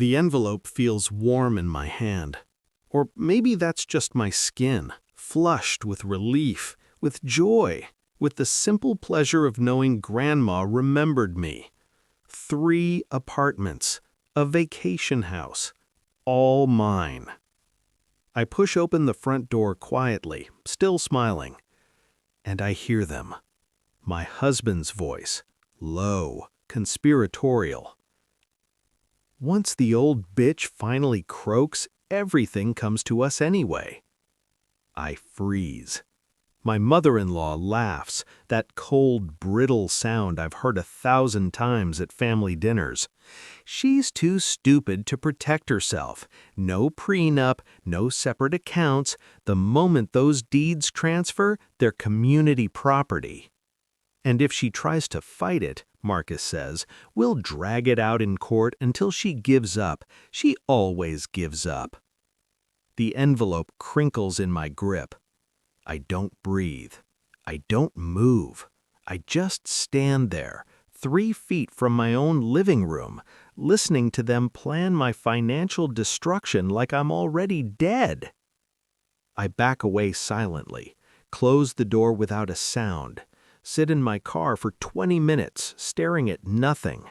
The envelope feels warm in my hand. Or maybe that's just my skin, flushed with relief, with joy, with the simple pleasure of knowing Grandma remembered me. 3 apartments, a vacation house, all mine. I push open the front door quietly, still smiling, and I hear them. My husband's voice, low, conspiratorial. Once the old bitch finally croaks, everything comes to us anyway. I freeze. My mother-in-law laughs, that cold, brittle sound I've heard 1,000 times at family dinners. She's too stupid to protect herself. No prenup, no separate accounts. The moment those deeds transfer, they're community property. And if she tries to fight it, Marcus says, we'll drag it out in court until she gives up. She always gives up. The envelope crinkles in my grip. I don't breathe. I don't move. I just stand there, 3 feet from my own living room, listening to them plan my financial destruction like I'm already dead. I back away silently, close the door without a sound, sit in my car for 20 minutes, staring at nothing.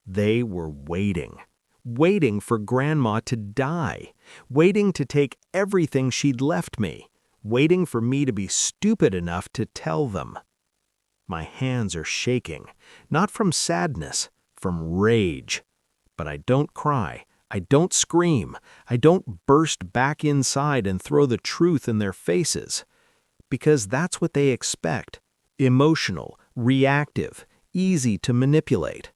They were waiting for Grandma to die, waiting to take everything she'd left me, waiting for me to be stupid enough to tell them. My hands are shaking, not from sadness, from rage. But I don't cry, I don't scream, I don't burst back inside and throw the truth in their faces. Because that's what they expect. Emotional, reactive, easy to manipulate.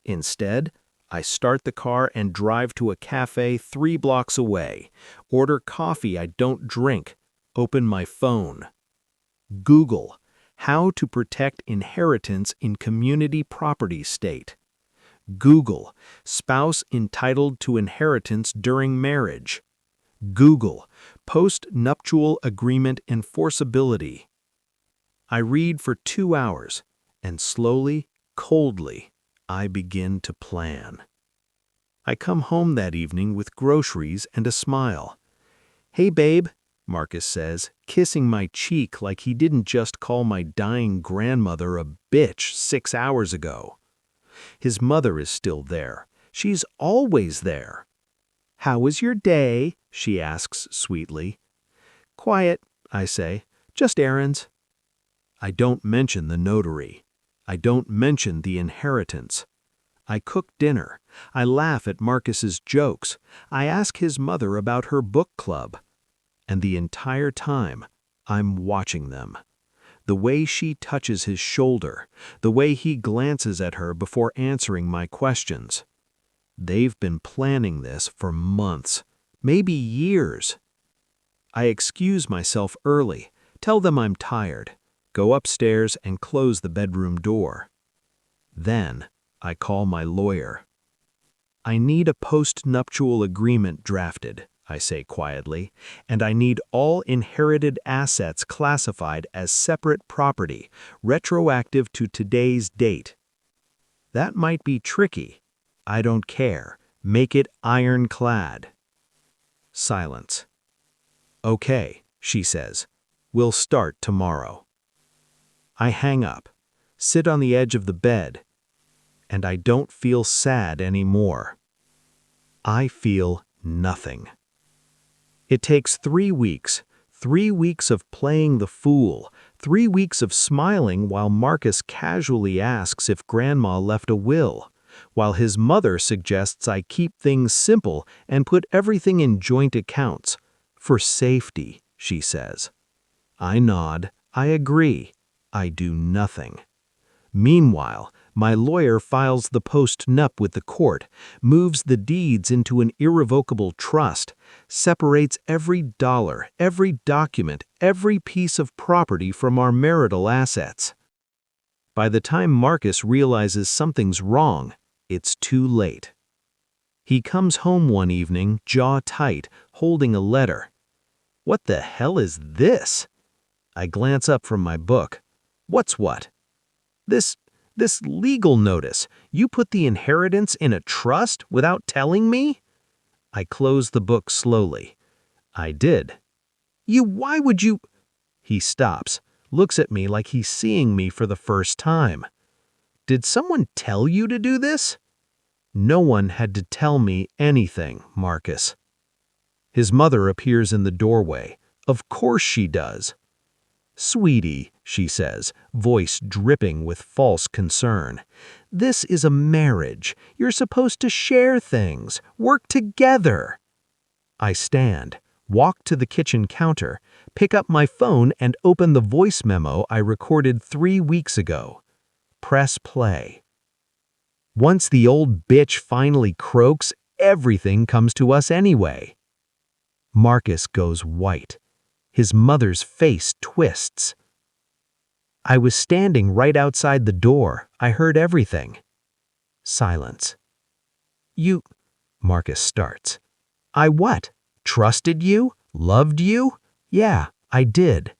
Instead, I start the car and drive to a cafe 3 blocks away, order coffee I don't drink, open my phone. Google, how to protect inheritance in community property state. Google, spouse entitled to inheritance during marriage. Google, post-nuptial agreement enforceability. I read for 2 hours, and slowly, coldly, I begin to plan. I come home that evening with groceries and a smile. "Hey, babe," Marcus says, kissing my cheek like he didn't just call my dying grandmother a bitch 6 hours ago. His mother is still there. She's always there. "How was your day?" she asks sweetly. "Quiet," I say. "Just errands." I don't mention the notary. I don't mention the inheritance. I cook dinner. I laugh at Marcus's jokes. I ask his mother about her book club. And the entire time, I'm watching them. The way she touches his shoulder, the way he glances at her before answering my questions. They've been planning this for months, maybe years. I excuse myself early, tell them I'm tired, go upstairs and close the bedroom door. Then I call my lawyer. "I need a post-nuptial agreement drafted," I say quietly, "and I need all inherited assets classified as separate property, retroactive to today's date." That might be tricky. I don't care. Make it ironclad. Silence. "Okay," she says. "We'll start tomorrow." I hang up, sit on the edge of the bed, and I don't feel sad anymore. I feel nothing. It takes 3 weeks, 3 weeks of playing the fool, 3 weeks of smiling while Marcus casually asks if Grandma left a will, while his mother suggests I keep things simple and put everything in joint accounts. For safety, she says. I nod, I agree. I do nothing. Meanwhile, my lawyer files the post-nup with the court, moves the deeds into an irrevocable trust, separates every dollar, every document, every piece of property from our marital assets. By the time Marcus realizes something's wrong, it's too late. He comes home one evening, jaw tight, holding a letter. What the hell is this? I glance up from my book. What's what? This This legal notice, you put the inheritance in a trust without telling me? I closed the book slowly. I did. Why would you? He stops, looks at me like he's seeing me for the first time. Did someone tell you to do this? No one had to tell me anything, Marcus. His mother appears in the doorway. Of course she does. Sweetie, she says, voice dripping with false concern. This is a marriage. You're supposed to share things, work together. I stand, walk to the kitchen counter, pick up my phone and open the voice memo I recorded 3 weeks ago. Press play. Once the old bitch finally croaks, everything comes to us anyway. Marcus goes white. His mother's face twists. I was standing right outside the door. I heard everything. Silence. You, Marcus starts. I what? Trusted you? Loved you? Yeah, I did.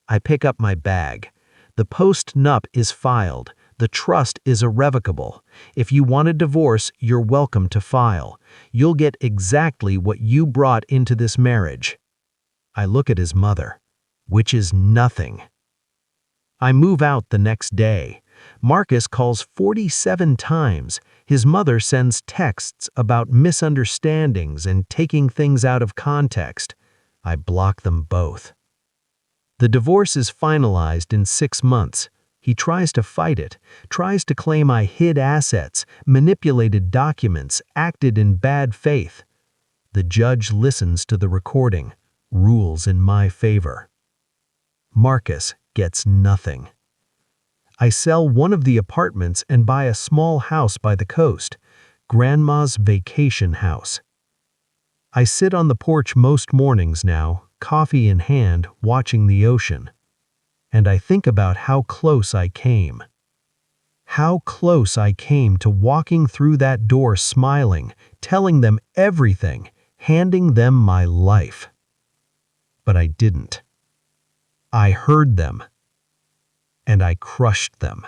I pick up my bag. The post-nup is filed. The trust is irrevocable. If you want a divorce, you're welcome to file. You'll get exactly what you brought into this marriage. I look at his mother, which is nothing. I move out the next day. Marcus calls 47 times. His mother sends texts about misunderstandings and taking things out of context. I block them both. The divorce is finalized in 6 months. He tries to fight it, tries to claim I hid assets, manipulated documents, acted in bad faith. The judge listens to the recording, rules in my favor. Marcus gets nothing. I sell one of the apartments and buy a small house by the coast, Grandma's vacation house. I sit on the porch most mornings now, coffee in hand, watching the ocean. And I think about how close I came. How close I came to walking through that door smiling, telling them everything, handing them my life. But I didn't. I heard them. And I crushed them.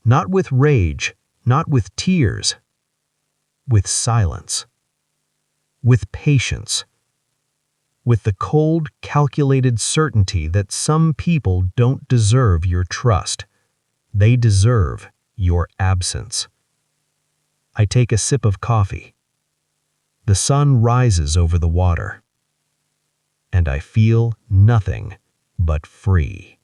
Not with rage, not with tears. With silence. With patience. With the cold, calculated certainty that some people don't deserve your trust. They deserve your absence. I take a sip of coffee. The sun rises over the water. And I feel nothing but free.